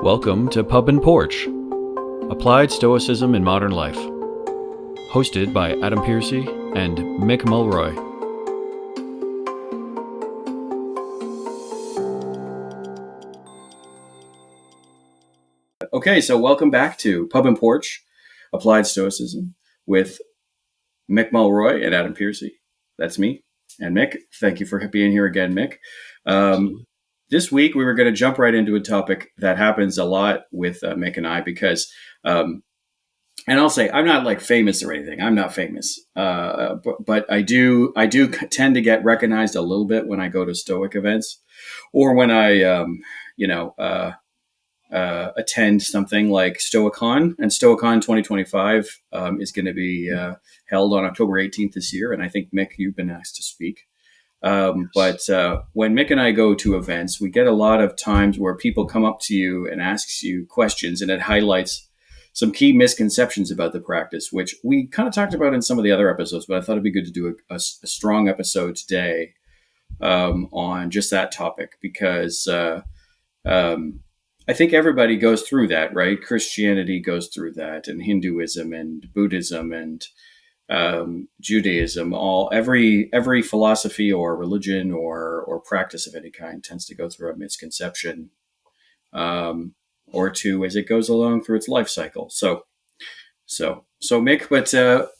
Welcome to Pub and Porch, Applied Stoicism in Modern Life, hosted by Adam Piercy and Mick Mulroy. Okay, so welcome back to Pub and Porch, Applied Stoicism with Mick Mulroy and Adam Piercy. That's me and Mick. Thank you for being here again, Mick. This week, we were going to jump right into a topic that happens a lot with Mick and I because, and I'll say, I'm not like famous or anything. I'm not famous, but I do tend to get recognized a little bit when I go to Stoic events or when I, attend something like Stoicon. And Stoicon 2025 is going to be held on October 18th this year. And I think, Mick, you've been asked to speak. But when Mick and I go to events, we get a lot of times where people come up to you and asks you questions, and it highlights some key misconceptions about the practice, which we kind of talked about in some of the other episodes, but I thought it'd be good to do a strong episode today on just that topic, because I think everybody goes through that, right? Christianity goes through that, and Hinduism and Buddhism and Judaism, every philosophy or religion or practice of any kind tends to go through a misconception or two as it goes along through its life cycle. So Mick, but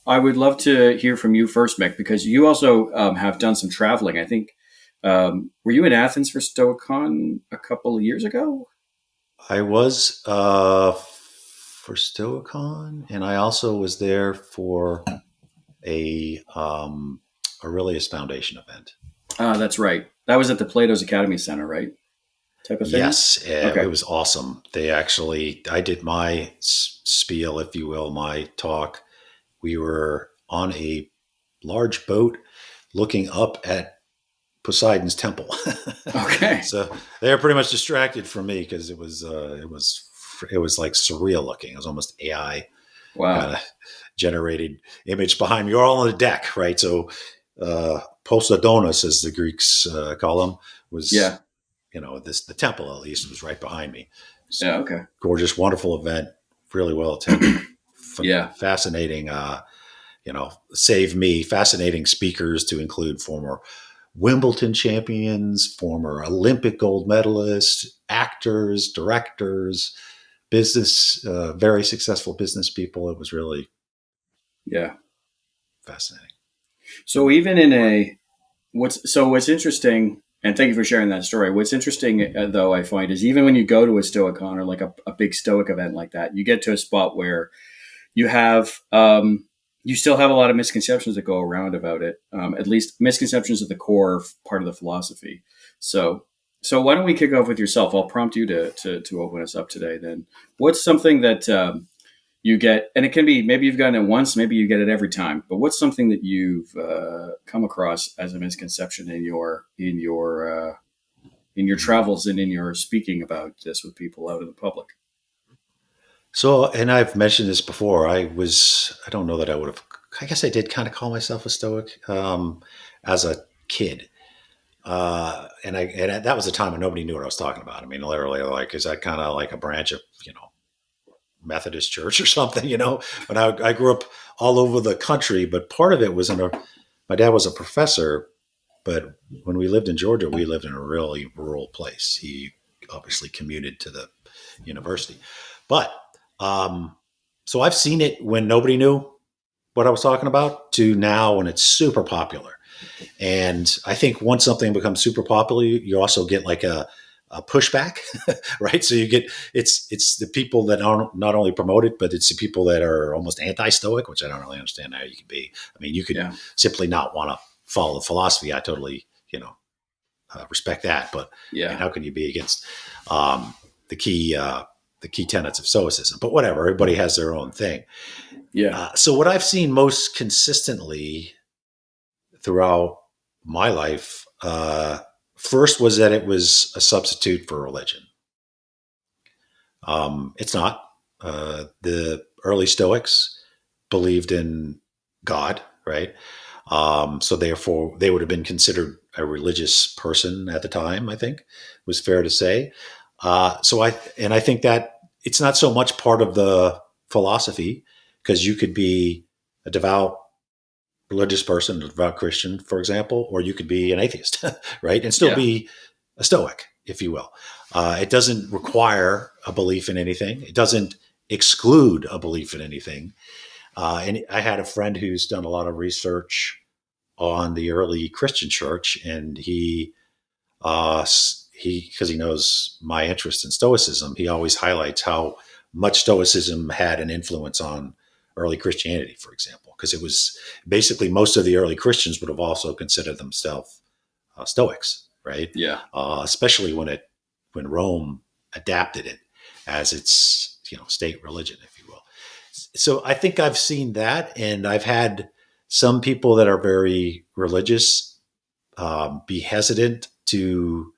I would love to hear from you first, Mick, because you also have done some traveling. I think were you in Athens for Stoicon a couple of years ago? I was for Stoicon, and I also was there for a Aurelius Foundation event. That's right. That was at the Plato's Academy Center, right? Type of thing? Yes, Okay. It was awesome. I did my spiel, if you will, my talk. We were on a large boat looking up at Poseidon's temple. Okay. So they were pretty much distracted from me because it was like surreal looking. It was almost AI. Wow. Kind of generated image behind me. You're all on the deck, right? So Poseidonis, as the Greeks call him, was the temple at least was right behind me. So yeah. Okay. Gorgeous, wonderful event, really well attended. Yeah. Fascinating. Save me. Fascinating speakers to include former Wimbledon champions, former Olympic gold medalists, actors, directors, business, very successful business people. It was really fascinating. So even what's interesting, and thank you for sharing that story. What's interesting, though, I find is even when you go to a Stoicon or like a big Stoic event like that, you get to a spot where you have you still have a lot of misconceptions that go around about it. At least misconceptions of the core part of the philosophy. So why don't we kick off with yourself? I'll prompt you to open us up today. Then, what's something that you get, and it can be maybe you've gotten it once, maybe you get it every time. But what's something that you've come across as a misconception in your travels and in your speaking about this with people out in the public? So, and I've mentioned this before. I don't know that I guess I did kind of call myself a Stoic as a kid. And that was a time when nobody knew what I was talking about. I mean, literally, like, is that kind of like a branch of, Methodist church or something, But I grew up all over the country, but part of it was my dad was a professor, but when we lived in Georgia, we lived in a really rural place. He obviously commuted to the university, but so I've seen it when nobody knew what I was talking about to now when it's super popular. And I think once something becomes super popular, you also get like a pushback, right? So you get, it's the people that aren't not only promote it, but it's the people that are almost anti-Stoic, which I don't really understand how you can be. I mean, you could simply not want to follow the philosophy. I totally, respect that. But how can you be against the key tenets of Stoicism? But whatever, everybody has their own thing. Yeah. So what I've seen most consistently throughout my life, first was that it was a substitute for religion. It's not. The early Stoics believed in God, right? So therefore, they would have been considered a religious person at the time, I think, was fair to say. I think that it's not so much part of the philosophy, because you could be a devout religious person, a devout Christian, for example, or you could be an atheist, right? And still Yeah. be a Stoic, if you will. It doesn't require a belief in anything. It doesn't exclude a belief in anything. And I had a friend who's done a lot of research on the early Christian church, and because he knows my interest in Stoicism, he always highlights how much Stoicism had an influence on early Christianity, for example, because it was basically most of the early Christians would have also considered themselves Stoics, right? Yeah. Especially when Rome adapted it as its state religion, if you will. So I think I've seen that, and I've had some people that are very religious be hesitant to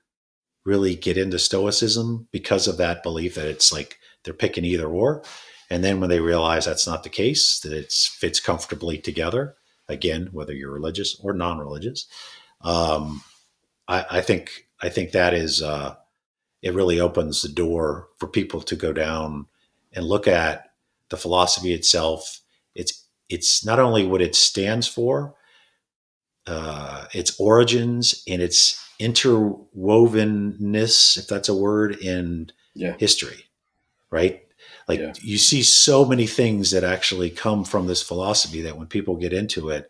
really get into Stoicism because of that belief that it's like they're picking either or. And then when they realize that's not the case, that it fits comfortably together, again, whether you're religious or non-religious, um, I think that is it really opens the door for people to go down and look at the philosophy itself. It's not only what it stands for, its origins and its interwovenness, if that's a word, in Yeah. history, right? Like Yeah. you see so many things that actually come from this philosophy that when people get into it,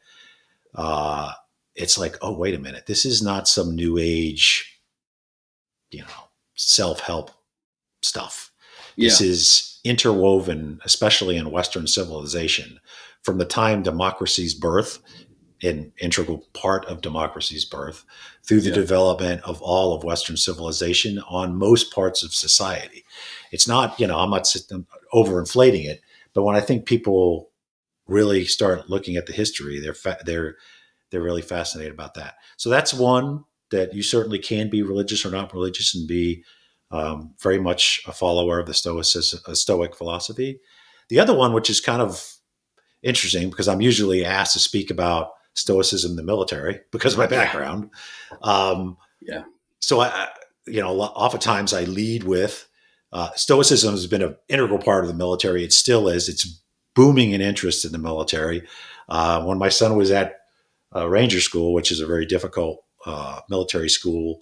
uh, it's like, oh, wait a minute, this is not some new age, self-help stuff. Yeah. This is interwoven, especially in Western civilization, from the time democracy's birth, an integral part of democracy's birth, through the Yeah. development of all of Western civilization on most parts of society. It's not, I'm not overinflating it, but when I think people really start looking at the history, they're really fascinated about that. So that's one that you certainly can be religious or not religious and be very much a follower of the Stoic philosophy. The other one, which is kind of interesting because I'm usually asked to speak about Stoicism in the military because of my background. Yeah. So oftentimes I lead with Stoicism has been an integral part of the military. It still is. It's booming in interest in the military. When my son was at Ranger School, which is a very difficult military school,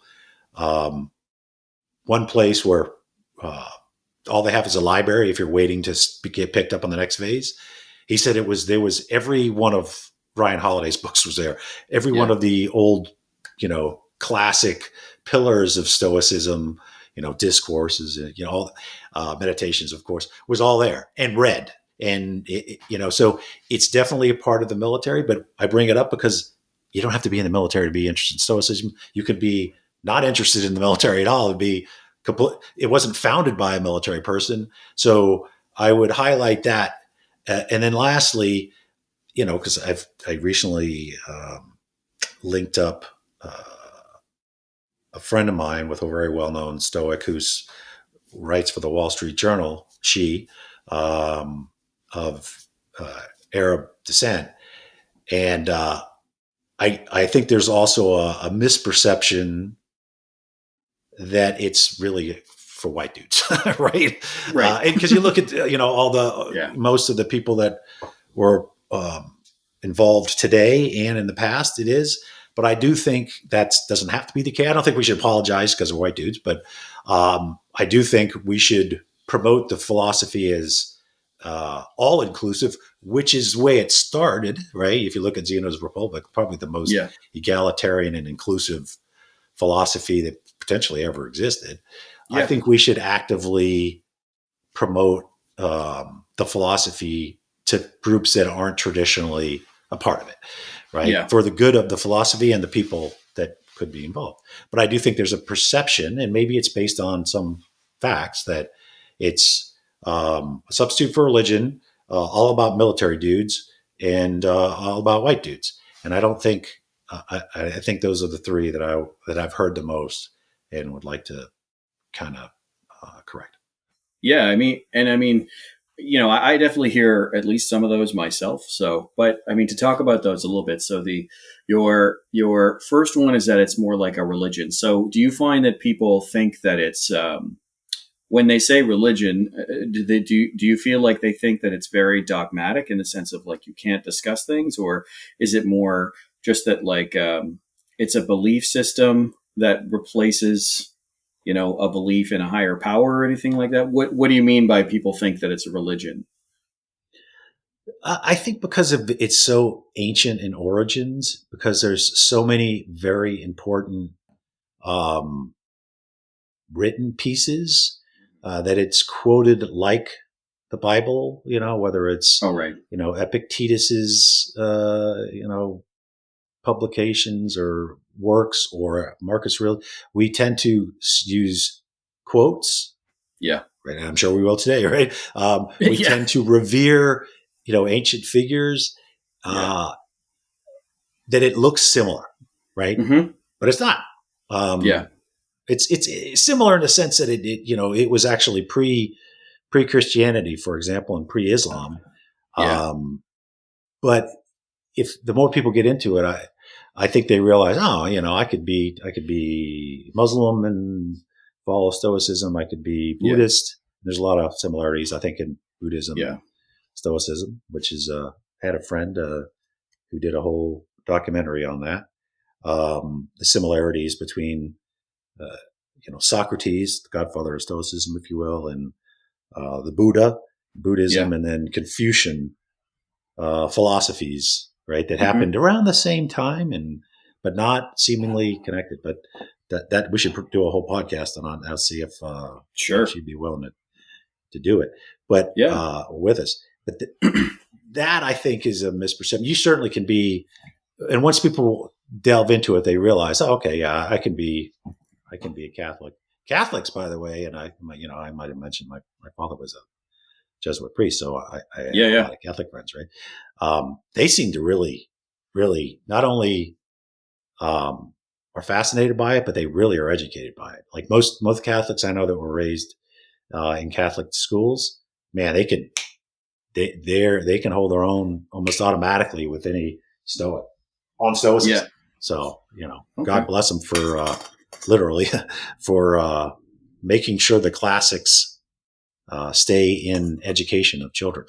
one place where all they have is a library if you're waiting to get picked up on the next phase. He said there was every one of Ryan Holiday's books was there. Every one of the old, classic pillars of Stoicism, discourses, all meditations, of course, was all there and read. And, so it's definitely a part of the military, but I bring it up because you don't have to be in the military to be interested in Stoicism. You could be not interested in the military at all. It wasn't founded by a military person. So I would highlight that. And then lastly, because I recently linked up a friend of mine with a very well-known Stoic who's writes for the Wall Street Journal, of Arab descent. And I think there's also a misperception that it's really for white dudes, right? Right. Because you look at all the most of the people that were involved today and in the past, it is. But I do think that doesn't have to be the case. I don't think we should apologize because of white dudes, but I do think we should promote the philosophy as all inclusive, which is the way it started, right? If you look at Zeno's Republic, probably the most egalitarian and inclusive philosophy that potentially ever existed. I think we should actively promote the philosophy to groups that aren't traditionally a part of it, right? For the good of the philosophy and the people that could be involved. But I do think there's a perception, and maybe it's based on some facts, that it's a substitute for religion, all about military dudes and all about white dudes. And I don't think I think those are the three that I've heard the most and would like to kind of correct. Yeah, I mean, I definitely hear at least some of those myself. So, but I mean, to talk about those a little bit. So your first one is that it's more like a religion. So do you find that people think that it's, when they say religion, do you feel like they think that it's very dogmatic in the sense of like you can't discuss things, or is it more just that like it's a belief system that replaces, you know, a belief in a higher power or anything like that? What do you mean by people think that it's a religion? I think because of it's so ancient in origins, because there's so many very important um, written pieces that it's quoted like the Bible. You know, whether it's Oh, right. Epictetus's publications or works or Marcus Aurelius, we tend to use quotes. Yeah. Right. And I'm sure we will today. Right. We Yeah. tend to revere, ancient figures. Yeah. That it looks similar, right? Mm-hmm. But it's not. Yeah. It's similar in the sense that it was actually pre Christianity, for example, and pre Islam. Yeah. But if the more people get into it, I think they realize, I could be Muslim and follow Stoicism. I could be Buddhist. There's a lot of similarities, I think, in Buddhism and Stoicism, which is had a friend who did a whole documentary on that. The similarities between Socrates, the godfather of Stoicism, if you will, and the Buddhism, and then Confucian philosophies, right, that happened around the same time, but not seemingly connected. But that we should do a whole podcast on. I'll see if she'd be willing to do it, but with us. But that I think is a misperception. You certainly can be, and once people delve into it, they realize, I can be a Catholic. Catholics, by the way, and I might have mentioned my father was a Jesuit priest, so I have a lot of Catholic friends, right? They seem to really, really not only are fascinated by it, but they really are educated by it. Like most Catholics I know that were raised in Catholic schools, man, they can hold their own almost automatically with any Stoic on Stoicism. Yeah. So God bless them for literally for making sure the classics stay in education of children.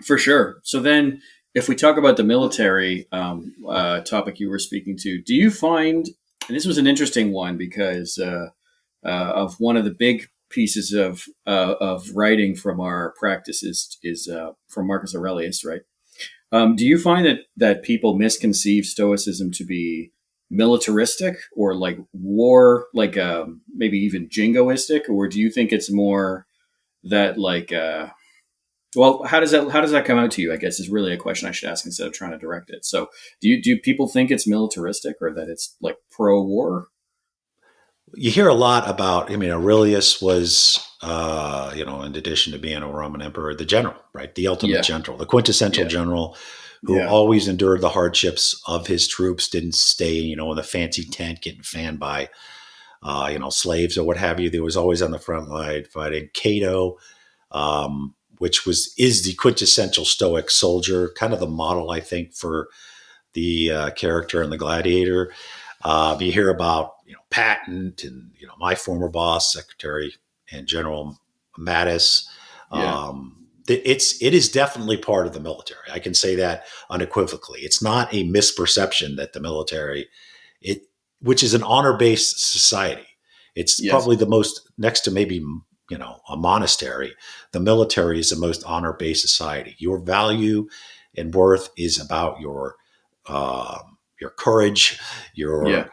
For sure. So then, if we talk about the military topic you were speaking to, do you find, and this was an interesting one because of one of the big pieces of writing from our practice is from Marcus Aurelius, right? Do you find that people misconceive Stoicism to be militaristic or like war, like maybe even jingoistic, or do you think it's more that like well, how does that come out to you? I guess is really a question I should ask instead of trying to direct it. So, do people think it's militaristic or that it's like pro-war? You hear a lot about. I mean, Aurelius was, in addition to being a Roman emperor, the general, right? The ultimate general, the quintessential general, who always endured the hardships of his troops. Didn't stay, in the fancy tent getting fanned by, slaves or what have you. They was always on the front line fighting. Cato. Which is the quintessential Stoic soldier, kind of the model, I think, for the character in The Gladiator. You hear about Patton and my former boss, Secretary and General Mattis. It is definitely part of the military. I can say that unequivocally. It's not a misperception that the military, which is an honor-based society. It's probably the most, next to maybe a monastery, the military is the most honor-based society. Your value and worth is about your courage, your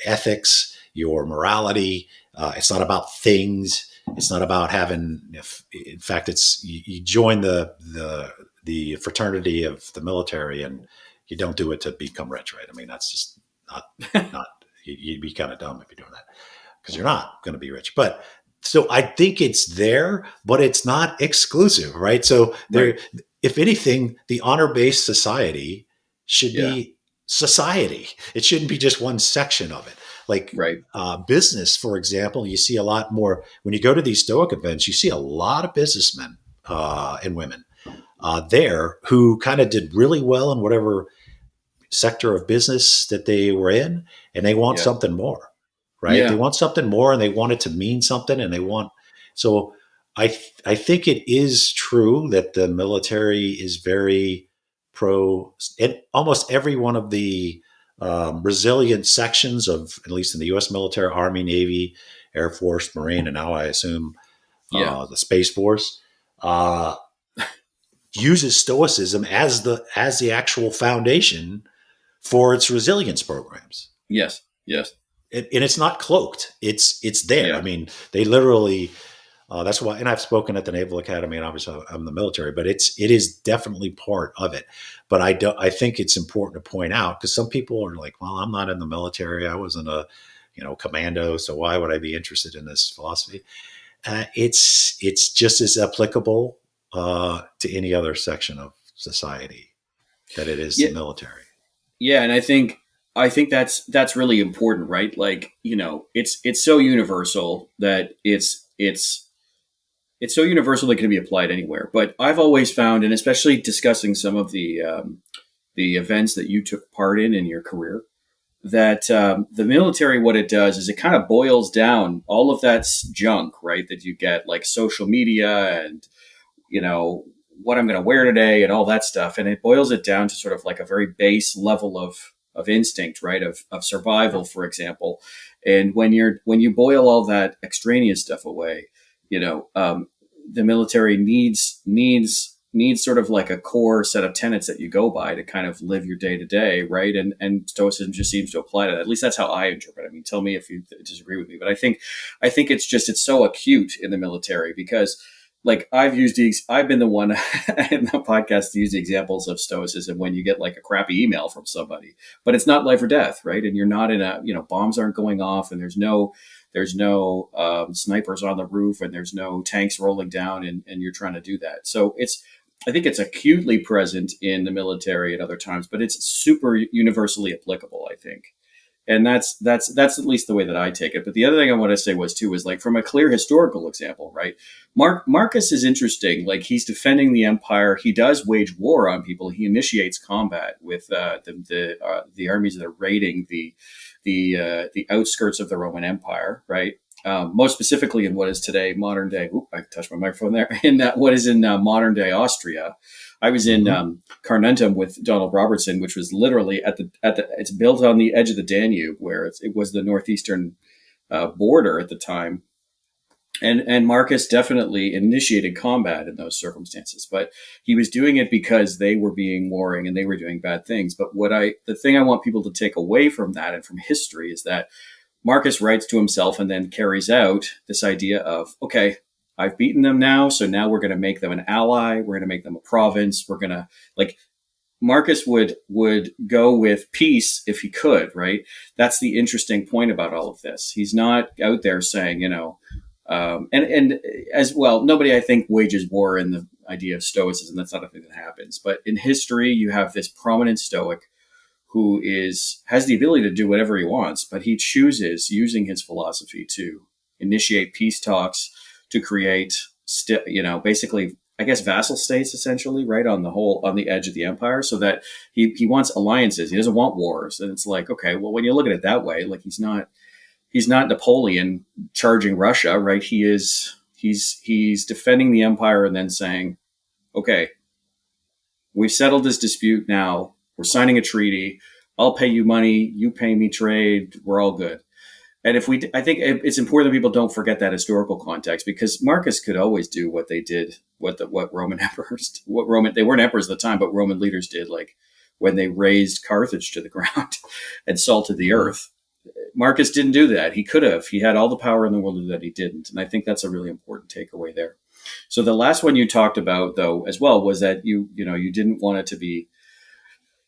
ethics, your morality. It's not about things. It's not about having. In fact, it's you join the fraternity of the military, and you don't do it to become rich, right? I mean, that's just not. You'd be kind of dumb if you're doing that because you're not going to be rich, but. So I think it's there, but it's not exclusive, right? So if anything, the honor-based society should be society. It shouldn't be just one section of it. Like business, for example, you see a lot more when you go to these Stoic events. You see a lot of businessmen and women there who kind of did really well in whatever sector of business that they were in, and they want something more. right? They Yeah. want something more, and they want it to mean something, and they want. So I think it is true that the military is very pro. And almost every one of the resilient sections of, at least in the U.S. military, Army, Navy, Air Force, Marine, and now I assume Yeah. the Space Force, uh, uses Stoicism as the actual foundation for its resilience programs. Yes. Yes. And it's not cloaked. It's there. I Yeah. mean, they literally. That's why, and I've spoken at the Naval Academy, and obviously I'm in the military, but it is definitely part of it. But I think it's important to point out, because some people are like, well, I'm not in the military. I wasn't a, commando, so why would I be interested in this philosophy? It's just as applicable to any other section of society that it is Yeah. the military. Yeah. And I think that's really important, right? Like, it's so universal that it's so universal that it can be applied anywhere. But I've always found, and especially discussing some of the events that you took part in your career, that the military, what it does is it kind of boils down all of that junk, right? That you get, like social media and, what I'm going to wear today and all that stuff. And it boils it down to sort of like a very base level of instinct, right? Of survival, for example. And when you boil all that extraneous stuff away, the military needs sort of like a core set of tenets that you go by to kind of live your day to day, right? And Stoicism just seems to apply to that. At least that's how I interpret it. I mean, tell me if you disagree with me, but I think it's so acute in the military because, like, I've been the one in the podcast to use the examples of Stoicism when you get like a crappy email from somebody, but it's not life or death, right? And you're not in bombs aren't going off, and there's no snipers on the roof, and there's no tanks rolling down, and you're trying to do that. So I think it's acutely present in the military at other times, but it's super universally applicable, I think. And that's at least the way that I take it. But the other thing I want to say was like, from a clear historical example, right? Marcus is interesting. Like, he's defending the empire. He does wage war on people. He initiates combat with the armies that are raiding the outskirts of the Roman Empire, right? Most specifically in what is today modern day. I touched my microphone there. In what is in modern day Austria. I was in Carnuntum with Donald Robertson, which was literally it's built on the edge of the Danube, where it was the northeastern border at the time. And Marcus definitely initiated combat in those circumstances, but he was doing it because they were being warring and they were doing bad things. But the thing I want people to take away from that and from history is that Marcus writes to himself and then carries out this idea of, okay, I've beaten them now, so now we're going to make them an ally. We're going to make them a province. We're going to, like, Marcus would go with peace if he could, right? That's the interesting point about all of this. He's not out there saying, and as well, nobody, I think, wages war in the idea of Stoicism. That's not a thing that happens. But in history, you have this prominent Stoic who has the ability to do whatever he wants, but he chooses, using his philosophy, to initiate peace talks, to create, basically, I guess, vassal states, essentially, right, on the edge of the empire, so that he wants alliances. He doesn't want wars. And it's like, okay, well, when you look at it that way, like, he's not Napoleon charging Russia, right? He's defending the empire and then saying, okay, we've settled this dispute now. We're signing a treaty. I'll pay you money. You pay me trade. We're all good. And I think it's important that people don't forget that historical context, because Marcus could always do what they did, what Roman emperors, they weren't emperors at the time, but Roman leaders did, like when they razed Carthage to the ground and salted the earth. Marcus didn't do that. He could have. He had all the power in the world that he didn't. And I think that's a really important takeaway there. So the last one you talked about, though, as well, was that you didn't want it to be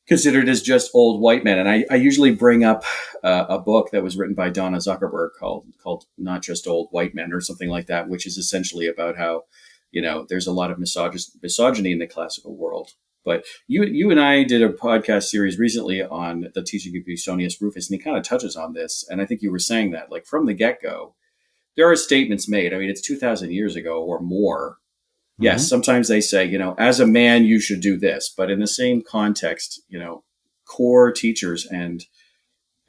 considered as just old white men. And I usually bring up a book that was written by Donna Zuckerberg called Not Just Old White Men, or something like that, which is essentially about how, there's a lot of misogyny in the classical world. But you and I did a podcast series recently on the teaching of Busonius Rufus, and he kind of touches on this. And I think you were saying that, like, from the get-go, there are statements made. I mean, it's 2,000 years ago or more. Yes, sometimes they say, as a man, you should do this. But in the same context, core teachers and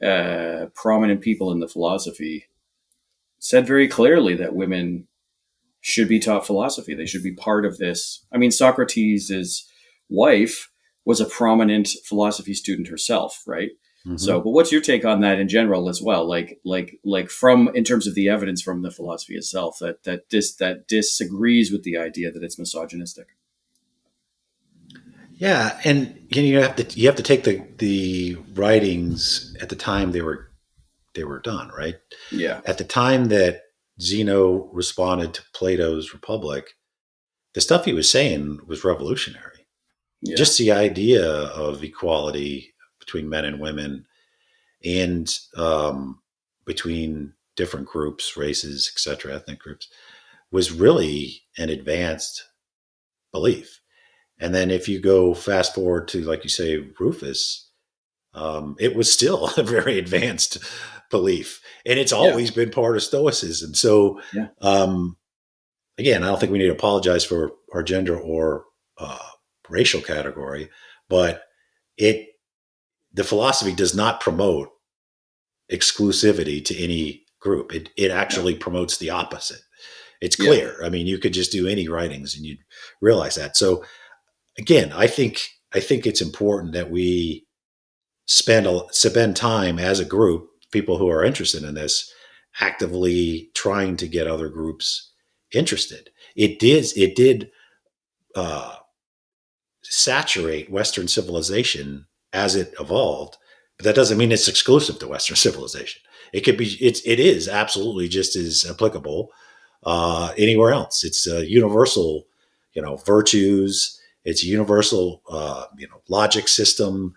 prominent people in the philosophy said very clearly that women should be taught philosophy. They should be part of this. I mean, Socrates' wife was a prominent philosophy student herself, right? Mm-hmm. So, but what's your take on that in general as well? Like from in terms of the evidence from the philosophy itself that disagrees with the idea that it's misogynistic. Yeah, and you have to take the writings at the time they were done, right? Yeah, At the time that Zeno responded to Plato's Republic, the stuff he was saying was revolutionary. yeah, Just the idea of equality between men and women, and between different groups, races, etc., ethnic groups, was really an advanced belief. And then if you go fast forward to, like you say, Rufus, it was still a very advanced belief, and it's yeah, always been part of Stoicism. So, yeah, again, I don't think we need to apologize for our gender or racial category, but the philosophy does not promote exclusivity to any group. It yeah, actually promotes the opposite. It's yeah, clear. I mean, you could just do any writings and you'd realize that. So again, I think it's important that we spend time as a group, people who are interested in this, actively trying to get other groups interested. It did uh, saturate Western civilization as it evolved, but that doesn't mean it's exclusive to Western civilization. It could be. It is absolutely just as applicable anywhere else. It's universal, virtues. It's a universal, logic system.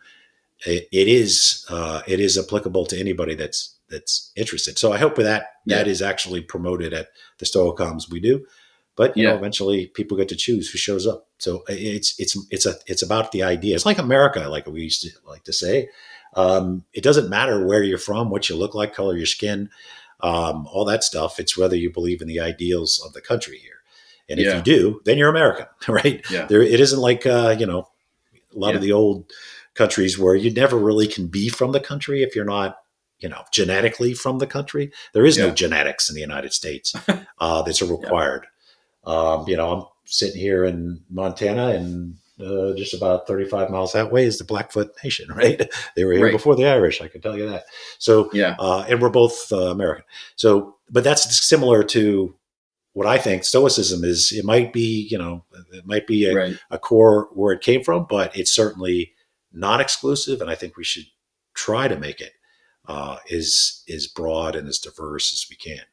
It is applicable to anybody that's interested. So I hope that yeah, is actually promoted at the Stoicoms we do. But yeah, eventually people get to choose who shows up. So it's about the idea. It's like America, like we used to like to say. It doesn't matter where you're from, what you look like, color of your skin, all that stuff. It's whether you believe in the ideals of the country here. And if you yeah, do, then you're American, right? yeah, It isn't like a lot of yeah, the old countries where you never really can be from the country if you're not, genetically from the country. There is no yeah, genetics in the United States that's yeah. required. I'm sitting here in Montana, and just about 35 miles that way is the Blackfoot Nation, right? They were here Right. before the Irish, I can tell you that. So, Yeah. and we're both American. So, but that's similar to what I think Stoicism is. It might be Right. a core where it came from, but it's certainly not exclusive. And I think we should try to make it as broad and as diverse as we can.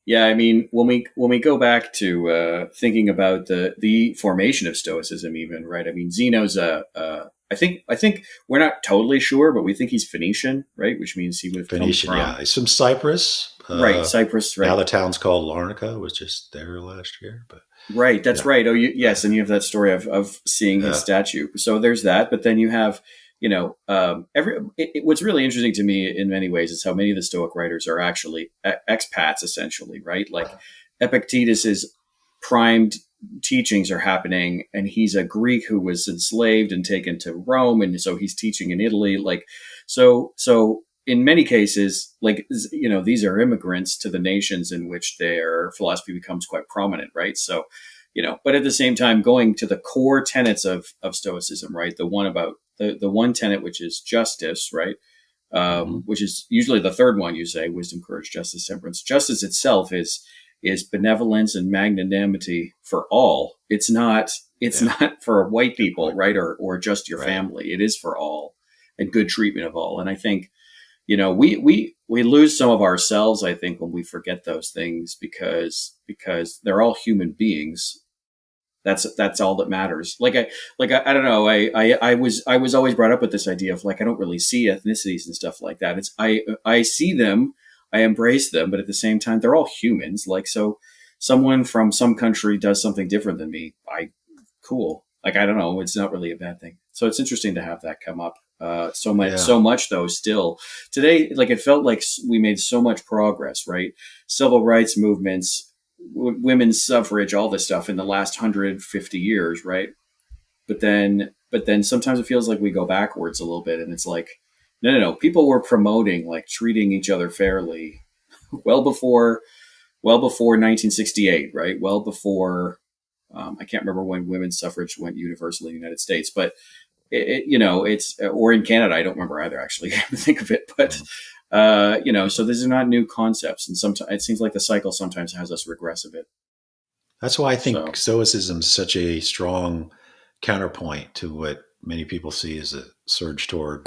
Yeah, I mean, when we go back to thinking about the formation of Stoicism, even right. I mean, Zeno's I think we're not totally sure, but we think he's Phoenician, right? Which means he would have come Phoenician, from yeah. Some Cyprus. right Cyprus, Now right? the town's called Larnaca. Was just there last year, but Right, that's yeah, right. Oh, yes, and you have that story of seeing his yeah, statue. So there's that, but then you have, what's really interesting to me in many ways is how many of the Stoic writers are actually expats, essentially, right? Like Epictetus's primed teachings are happening, and he's a Greek who was enslaved and taken to Rome, and so he's teaching in Italy. Like, so in many cases, like, these are immigrants to the nations in which their philosophy becomes quite prominent, right? So, but at the same time, going to the core tenets of Stoicism, right? The one about the one tenet, which is justice, right? hmm Which is usually the third one you say: wisdom, courage, justice, temperance. Justice itself is benevolence and magnanimity for all. It's not. It's yeah. not for white Good people, point. right? Or just your Right. family. It is for all, and good treatment of all. And I think we lose some of ourselves, I think, when we forget those things because they're all human beings. That's all that matters. I don't know. I was always brought up with this idea of, like, I don't really see ethnicities and stuff like that. It's I see them, I embrace them, but at the same time they're all humans. Like, so someone from some country does something different than me, cool. Like, I don't know, it's not really a bad thing. So it's interesting to have that come up. Yeah. So much though still today. Like, it felt like we made so much progress, right? Civil rights movements, women's suffrage, all this stuff in the last 150 years, right? But then sometimes it feels like we go backwards a little bit, and it's like, No. People were promoting like treating each other fairly well before 1968, right? Well before I can't remember when women's suffrage went universal in the United States, but it's or in Canada. I don't remember either. Actually, to think of it, but so these are not new concepts, and sometimes it seems like the cycle sometimes has us regress a bit. That's why I think So, Stoicism is such a strong counterpoint to what many people see as a surge toward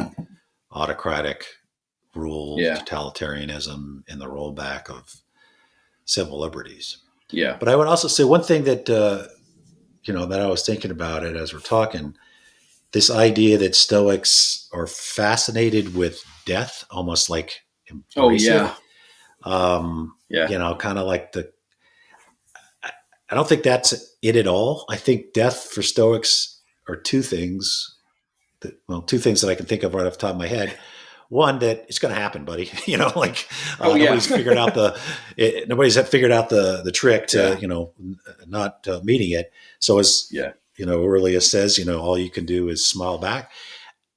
autocratic rule, yeah, totalitarianism, and the rollback of civil liberties. yeah. But I would also say one thing that that I was thinking about it as we're talking. This idea that Stoics are fascinated with death, almost like Oh, embrace it. yeah, yeah. Kind of like I don't think that's it at all. I think death for Stoics are two things. Two things that I can think of right off the top of my head. One, that it's going to happen, buddy. Oh, yeah. Nobody's figured out nobody's figured out the trick to not meeting it. So as Yeah. Aurelius says, all you can do is smile back.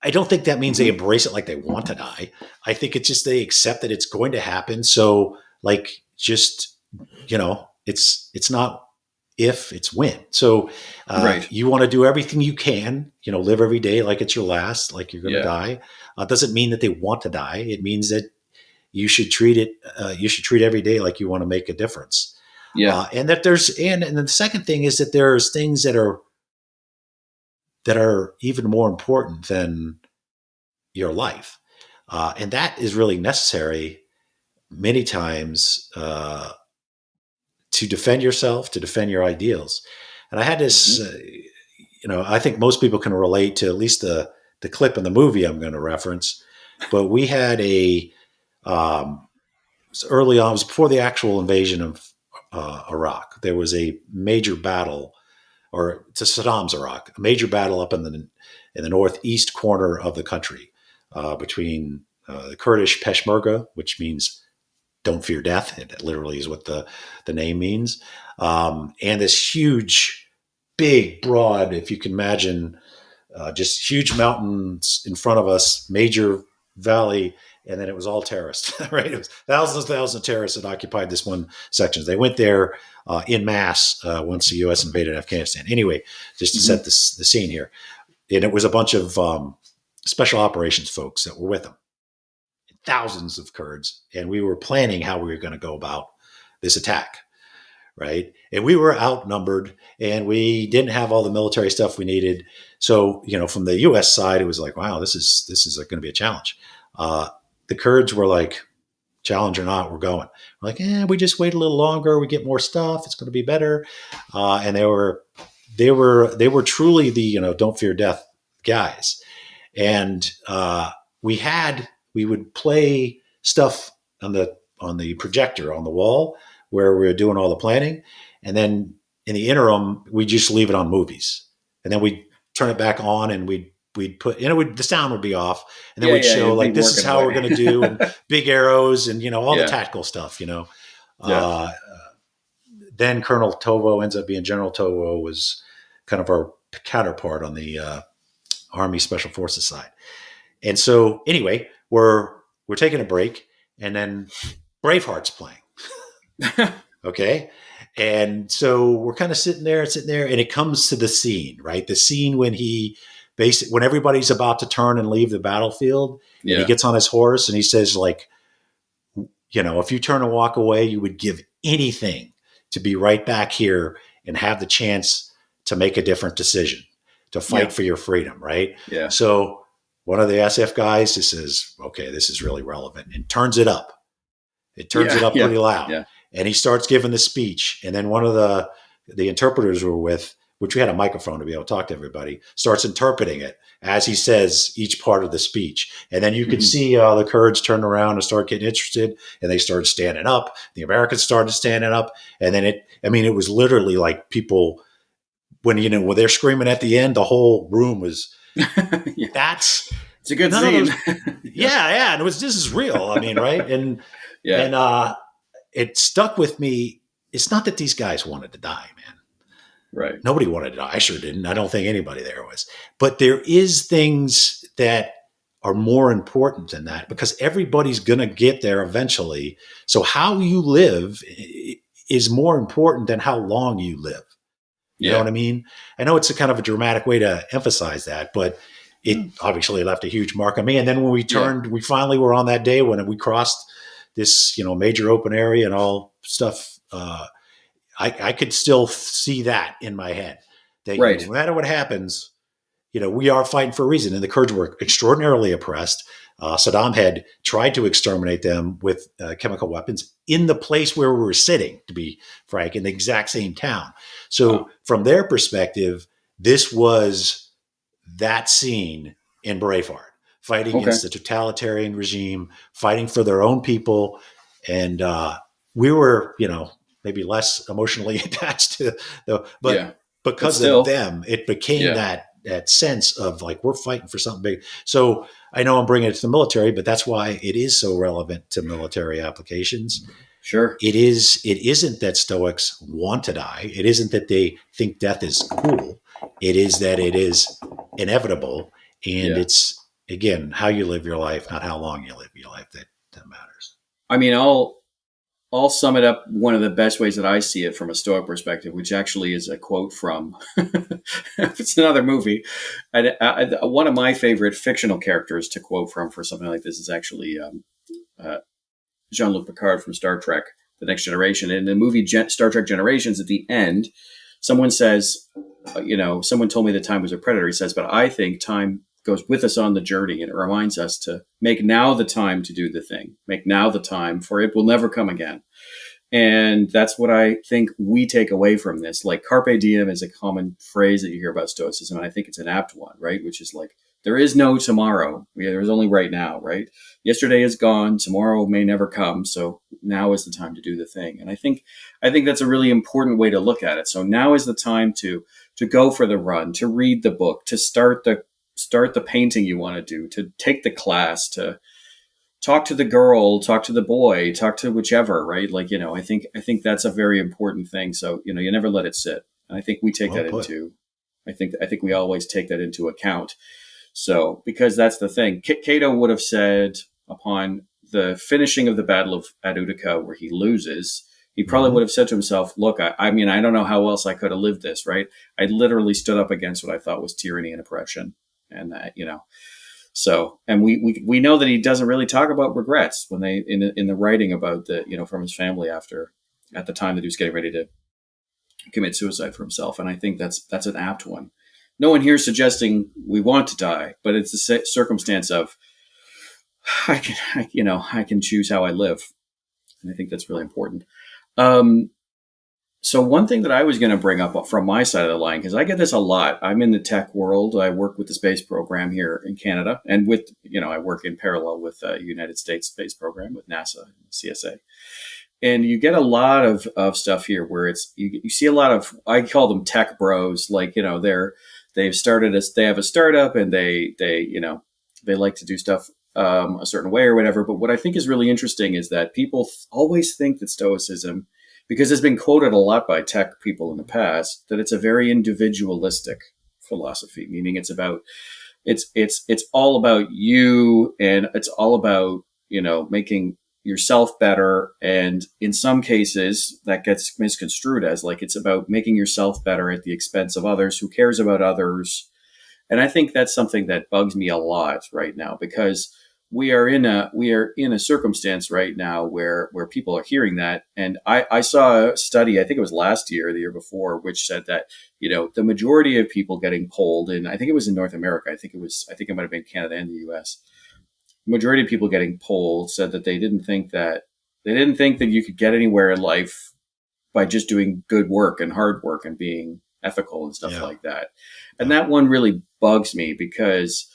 I don't think that means they embrace it like they want to die. I think it's just they accept that it's going to happen. So just it's not if, it's when. So Right. you want to do everything you can, live every day like it's your last, like you're going to die. Doesn't mean that they want to die. It means that you should treat it. You should treat every day like you want to make a difference. Yeah. And that and then the second thing is that there's things that are even more important than your life. And that is really necessary many times to defend yourself, to defend your ideals. And I had this, I think most people can relate to at least the clip in the movie I'm going to reference. But we had early on, it was before the actual invasion of Iraq. There was a major battle, or to Saddam's Iraq, a major battle up in the northeast corner of the country between the Kurdish Peshmerga, which means don't fear death. It literally is what the name means. And this huge, big, broad, if you can imagine, just huge mountains in front of us, major valley, and then it was all terrorists, right? It was thousands of terrorists that occupied this one section. They went there in mass once the U.S. invaded Afghanistan. Anyway, just to set the scene here. And it was a bunch of special operations folks that were with them. Thousands of Kurds, and we were planning how we were going to go about this attack, right? And we were outnumbered, and we didn't have all the military stuff we needed. So, from the U.S. side, it was like, wow, this is going to be a challenge. The Kurds were like, challenge or not, we're going. We're like, we just wait a little longer, we get more stuff, it's going to be better. And they were truly the don't fear death guys, and we would play stuff on the projector on the wall where we were doing all the planning. And then in the interim, we just leave it on movies. And then we'd turn it back on and we'd put, the sound would be off. And then we'd show like, this is how we're going to do, and big arrows and, all the tactical stuff, Then Colonel Tovo ends up being General Tovo, was kind of our counterpart on the Army Special Forces side. And so anyway, we're taking a break, and then Braveheart's playing. Okay. And so we're kind of sitting there, and it comes to the scene, right? The scene when when everybody's about to turn and leave the battlefield, and he gets on his horse and he says, like, if you turn and walk away, you would give anything to be right back here and have the chance to make a different decision, to fight for your freedom, right? Yeah. So one of the SF guys just says, okay, this is really relevant, and turns it up. It turns it up pretty loud. Yeah. And he starts giving the speech. And then one of the interpreters we were with, which we had a microphone to be able to talk to everybody, starts interpreting it as he says each part of the speech. And then you can see the Kurds turn around and start getting interested, and they started standing up. The Americans started standing up. And then it was literally like people, when they're screaming at the end, the whole room was, it's a good scene. And this is real. I mean, right. And it stuck with me. It's not that these guys wanted to die, man. Right. Nobody wanted to die. I sure didn't. I don't think anybody there was. But there is things that are more important than that, because everybody's going to get there eventually. So how you live is more important than how long you live. You know what I mean? I know it's a kind of a dramatic way to emphasize that, but it obviously left a huge mark on me. And then when we turned, we finally were on that day when we crossed this, major open area and all stuff. I could still see that in my head, that Right. no matter what happens, we are fighting for a reason. And the Kurds were extraordinarily oppressed. Saddam had tried to exterminate them with chemical weapons in the place where we were sitting, to be frank, in the exact same town. So from their perspective, this was that scene in Braveheart, fighting against the totalitarian regime, fighting for their own people. And we were, maybe less emotionally attached to because of them, it became that sense of like, we're fighting for something big. So I know I'm bringing it to the military, but that's why it is so relevant to military applications. Sure. It isn't that Stoics want to die. It isn't that they think death is cool. It is that it is inevitable. And it's, again, how you live your life, not how long you live your life, that matters. I mean, I'll sum it up one of the best ways that I see it from a Stoic perspective, which actually is a quote from, it's another movie. One of my favorite fictional characters to quote from for something like this is actually Jean-Luc Picard from Star Trek, The Next Generation. In the movie Star Trek Generations, at the end, someone says, someone told me that time was a predator. He says, but I think time goes with us on the journey, and it reminds us to make now the time to do the thing. Make now the time, for it will never come again. And that's what I think we take away from this. Like, carpe diem is a common phrase that you hear about Stoicism, and I think it's an apt one, right? Which is like, there is no tomorrow. There's only right now, right? Yesterday is gone. Tomorrow may never come. So now is the time to do the thing. And I think that's a really important way to look at it. So now is the time to go for the run, to read the book, to start the painting you want to do, to take the class, to talk to the girl, talk to the boy, talk to whichever, right? Like, I think that's a very important thing. So, you never let it sit. And I think we take I think we always take that into account. So, because that's the thing, Cato would have said upon the finishing of the Battle of Utica, where he loses, he probably would have said to himself, look, I mean, I don't know how else I could have lived this, right? I literally stood up against what I thought was tyranny and oppression. And that, so, and we know that he doesn't really talk about regrets when they, in the writing about the, from his family at the time that he was getting ready to commit suicide for himself. And I think that's an apt one. No one here is suggesting we want to die, but it's the circumstance of, I can choose how I live. And I think that's really important. So one thing that I was going to bring up from my side of the line, because I get this a lot. I'm in the tech world. I work with the space program here in Canada, and with, I work in parallel with the United States space program with NASA and CSA. And you get a lot of stuff here where it's, you see a lot of, I call them tech bros, like, they have a startup and they like to do stuff a certain way or whatever. But what I think is really interesting is that people always think that Stoicism, because it's been quoted a lot by tech people in the past, that it's a very individualistic philosophy, meaning it's all about you, and it's all about, making yourself better. And in some cases that gets misconstrued as like, it's about making yourself better at the expense of others. Who cares about others? And I think that's something that bugs me a lot right now, because we are in a circumstance right now where people are hearing that. And I saw a study, I think it was last year or the year before, which said that, the majority of people getting polled, and I think it was in North America, I think it might have been Canada and the US. The majority of people getting polled said that they didn't think that you could get anywhere in life by just doing good work and hard work and being ethical and stuff like that. And that one really bugs me because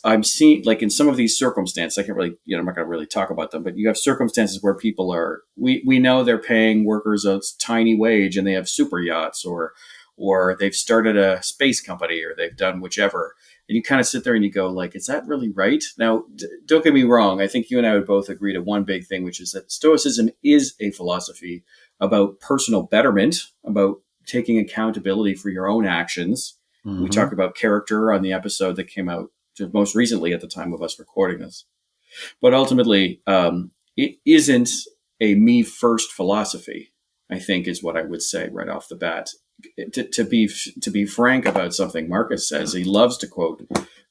I'm seeing, like, in some of these circumstances, I can't really, I'm not going to really talk about them, but you have circumstances where people are, we know they're paying workers a tiny wage and they have super yachts, or they've started a space company, or they've done whichever. And you kind of sit there and you go, like, is that really right? Now, don't get me wrong. I think you and I would both agree to one big thing, which is that Stoicism is a philosophy about personal betterment, about taking accountability for your own actions. Mm-hmm. We talked about character on the episode that came out just most recently at the time of us recording this. But ultimately, it isn't a me first philosophy, I think, is what I would say right off the bat. To be frank about something Marcus says, he loves to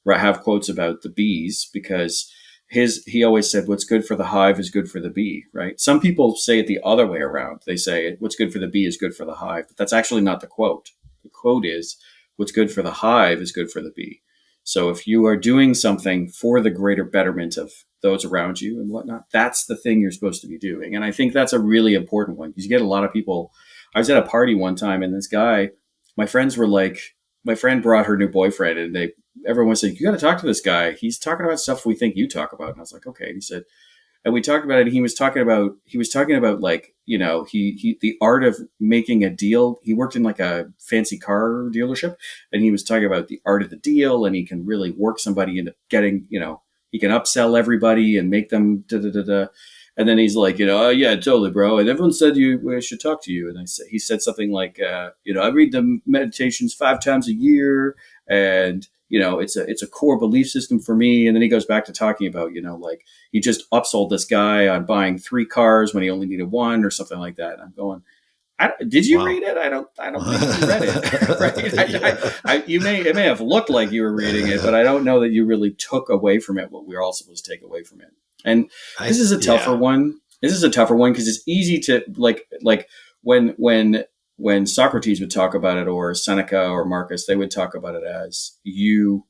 have quotes about the bees, because he always said, what's good for the hive is good for the bee, right? Some people say it the other way around. They say what's good for the bee is good for the hive, but that's actually not the quote. The quote is, what's good for the hive is good for the bee. So if you are doing something for the greater betterment of those around you and whatnot, that's the thing you're supposed to be doing. And I think that's a really important one, because you get a lot of people. I was at a party one time, and this guy, my friend brought her new boyfriend, and everyone was saying, you got to talk to this guy. He's talking about stuff we think you talk about. And I was like, okay. And he said, and we talked about it. And he was talking about like, the art of making a deal. He worked in like a fancy car dealership, and he was talking about the art of the deal, and he can really work somebody into getting, he can upsell everybody and make them da da da da. And then he's like, oh, yeah, totally, bro. And everyone said I should talk to you. And he said something like, I read the meditations 5 times a year, and it's a core belief system for me. And then he goes back to talking about, like he just upsold this guy on buying 3 cars when he only needed 1 or something like that. And I'm going, did you read it? I don't think you read it. Right? It may have looked like you were reading it, but I don't know that you really took away from it what we're all supposed to take away from it. And this is a tougher one. This is a tougher one because it's easy to like when Socrates would talk about it, or Seneca or Marcus, they would talk about it as you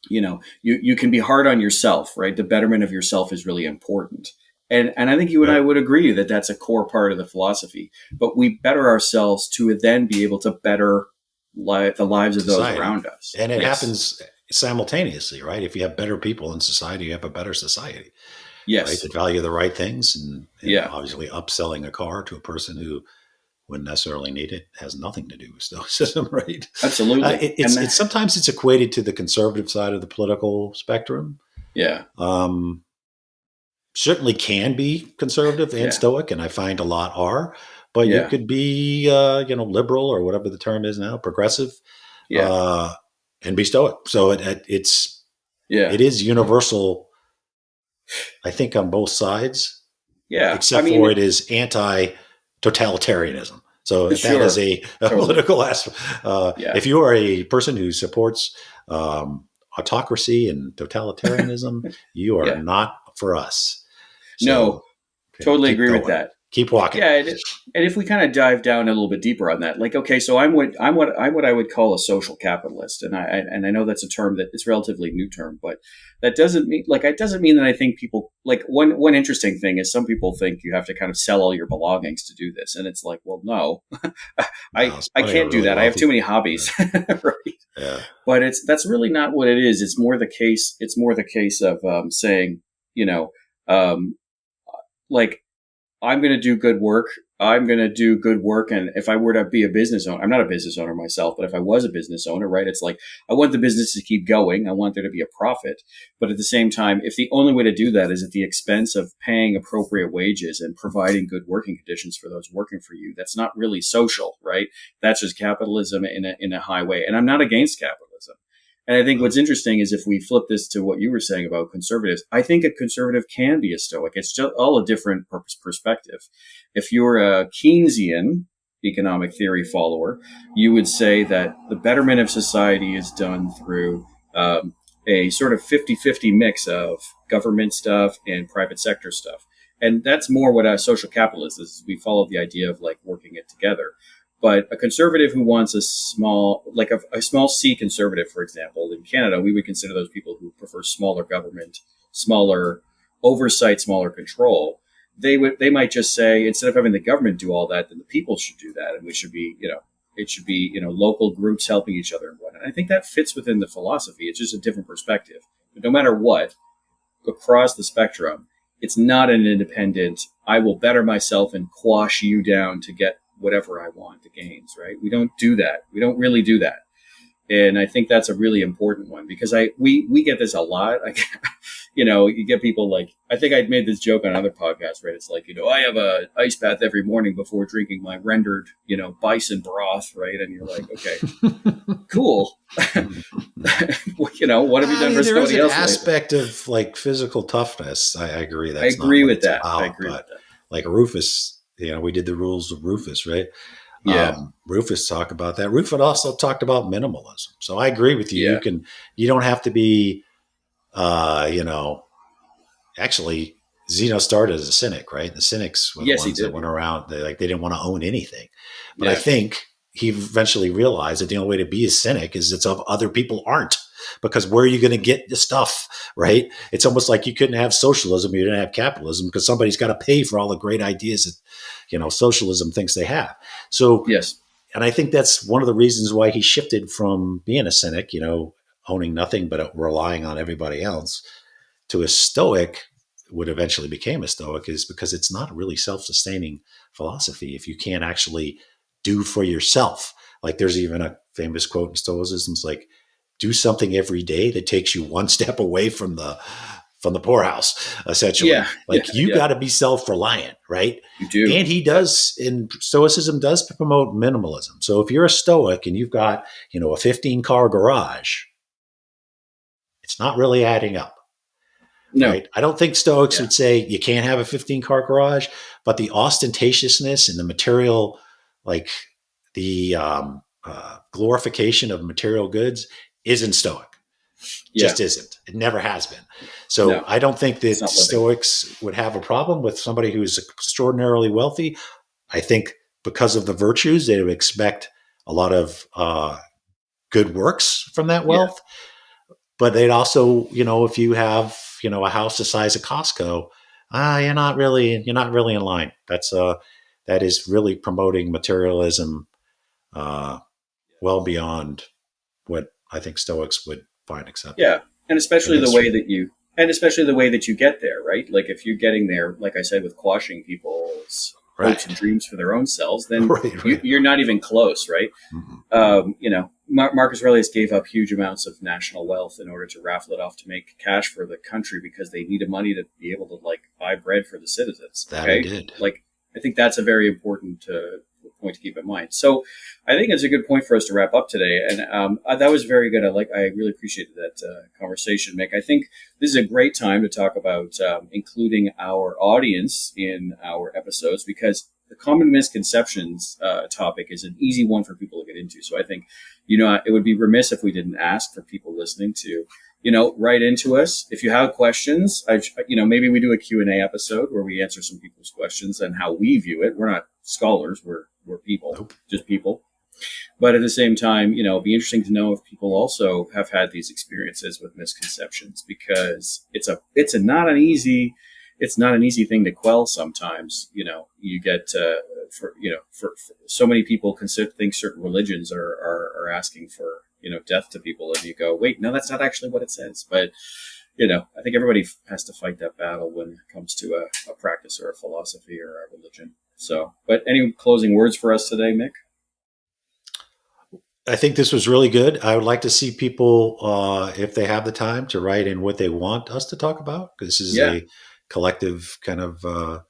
can be hard on yourself, right? The betterment of yourself is really important. And I think you and I would agree that that's a core part of the philosophy. But we better ourselves to then be able to better the lives of those around us. And it happens simultaneously, right? If you have better people in society, you have a better society. Yes. Right? That value the right things, and obviously upselling a car to a person who wouldn't necessarily need it has nothing to do with Stoicism, right? Absolutely. It's sometimes it's equated to the conservative side of the political spectrum. Yeah. Certainly can be conservative and Stoic, and I find a lot are. But you could be, liberal, or whatever the term is now, progressive. And be Stoic. So it is universal, I think, on both sides. Yeah. Except for it is anti-totalitarianism. So that is a political aspect. If you are a person who supports autocracy and totalitarianism, you are not for us. So, no, totally agree with that. Keep walking. Yeah, and if we kind of dive down a little bit deeper on that, like, okay, so I'm what I would call a social capitalist, and I know that's a term that it's a relatively new term, but that doesn't mean that I think people like one interesting thing is some people think you have to kind of sell all your belongings to do this, and it's like, well, no, I can't do that. I have too many hobbies, right? Yeah. But that's really not what it is. It's more the case. It's more the case of saying, like, I'm going to do good work. And if I were to be a business owner, I'm not a business owner myself, but if I was a business owner, right, it's like, I want the business to keep going. I want there to be a profit. But at the same time, if the only way to do that is at the expense of paying appropriate wages and providing good working conditions for those working for you, that's not really social, right? That's just capitalism in a high way. And I'm not against capitalism. And I think what's interesting is if we flip this to what you were saying about conservatives, I think a conservative can be a Stoic. It's just all a different perspective. If you're a Keynesian economic theory follower, you would say that the betterment of society is done through a sort of 50-50 mix of government stuff and private sector stuff. And that's more what a social capitalist is. We follow the idea of like working it together. But a conservative who wants a small C conservative, for example, in Canada, we would consider those people who prefer smaller government, smaller oversight, smaller control. They might just say, instead of having the government do all that, then the people should do that. And we should be, it should be, local groups helping each other and whatnot. I think that fits within the philosophy. It's just a different perspective. But no matter what, across the spectrum, it's not an independent, I will better myself and quash you down to get whatever I want, the gains, right? We don't do that. We don't really do that. And I think that's a really important one because we get this a lot. you get people like, I think I'd made this joke on another podcast, right? It's like, I have a ice bath every morning before drinking my rendered, bison broth, right? And you're like, okay, cool. What have you done for there is somebody an else? aspect of like physical toughness. I agree. I agree with that. I agree with that. Like Rufus, we did the rules of Rufus, right? Yeah. Rufus talked about that. Rufus also talked about minimalism. So I agree with you. Yeah. You don't have to be, actually Zeno started as a cynic, right? The cynics were the ones that went around. They didn't want to own anything. But I think he eventually realized that the only way to be a cynic is that other people aren't, because where are you going to get the stuff, right? It's almost like you couldn't have socialism, you didn't have capitalism, because somebody's got to pay for all the great ideas that, socialism thinks they have. So, yes. And I think that's one of the reasons why he shifted from being a cynic, owning nothing but relying on everybody else, to a stoic, what eventually became a stoic, is because it's not really self-sustaining philosophy if you can't actually do for yourself. Like there's even a famous quote in Stoicism, it's like, do something every day that takes you one step away from the poorhouse, essentially. You got to be self-reliant, right? You do. And he does, in Stoicism, does promote minimalism. So if you're a Stoic and you've got, a 15-car garage, it's not really adding up. No. Right? I don't think Stoics would say you can't have a 15-car garage, but the ostentatiousness and the material, like the glorification of material goods, isn't Stoic. Just isn't. It never has been. So I don't think that Stoics would have a problem with somebody who's extraordinarily wealthy. I think because of the virtues, they would expect a lot of good works from that wealth. But they'd also, if you have, a house the size of Costco, you're not really in line. That is really promoting materialism well beyond what I think Stoics would find acceptable. Yeah, and especially the way that you get there, right? Like if you're getting there, like I said, with quashing people's hopes and dreams for their own selves, then you're not even close, right? Mm-hmm. Marcus Aurelius gave up huge amounts of national wealth in order to raffle it off to make cash for the country because they needed money to be able to buy bread for the citizens. That he did. I think that's a very important point to keep in mind. So I think it's a good point for us to wrap up today. And that was very good. I really appreciated that conversation, Mick. I think this is a great time to talk about including our audience in our episodes, because the common misconceptions topic is an easy one for people to get into. So I think, it would be remiss if we didn't ask for people listening to, write into us. If you have questions, maybe we do a Q&A episode where we answer some people's questions and how we view it. We're not scholars. We're people, just people. But at the same time, it'd be interesting to know if people also have had these experiences with misconceptions, because it's not an easy thing to quell. Sometimes, you get for so many people think certain religions are asking for, death to people, and you go, wait, no, that's not actually what it says. But, I think everybody has to fight that battle when it comes to a practice or a philosophy or a religion. So, but any closing words for us today, Mick? I think this was really good. I would like to see people, if they have the time, to write in what they want us to talk about, because this is a collective kind of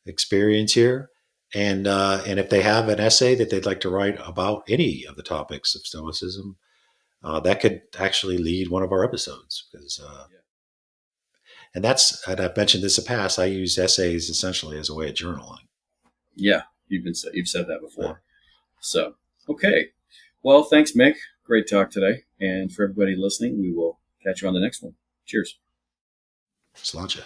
experience here. And if they have an essay that they'd like to write about any of the topics of Stoicism, that could actually lead one of our episodes. Because, and I've mentioned this in the past, I use essays essentially as a way of journaling. Yeah, you've said that before. So, okay. Well, thanks, Mick. Great talk today. And for everybody listening, we will catch you on the next one. Cheers. Sláinte.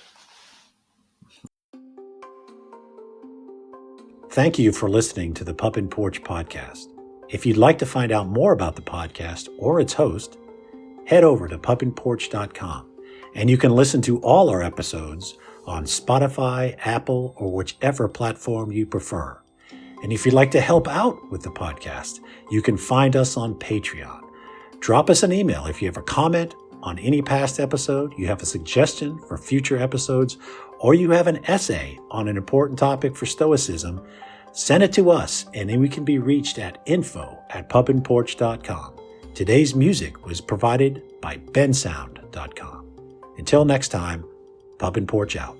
Thank you for listening to the Pup and Porch podcast. If you'd like to find out more about the podcast or its host, head over to pupandporch.com, and you can listen to all our episodes on Spotify, Apple, or whichever platform you prefer. And if you'd like to help out with the podcast, you can find us on Patreon. Drop us an email if you have a comment on any past episode, you have a suggestion for future episodes, or you have an essay on an important topic for Stoicism. Send it to us, and then we can be reached at info@pupandporch.com. Today's music was provided by bensound.com. Until next time, Pub and Porch out.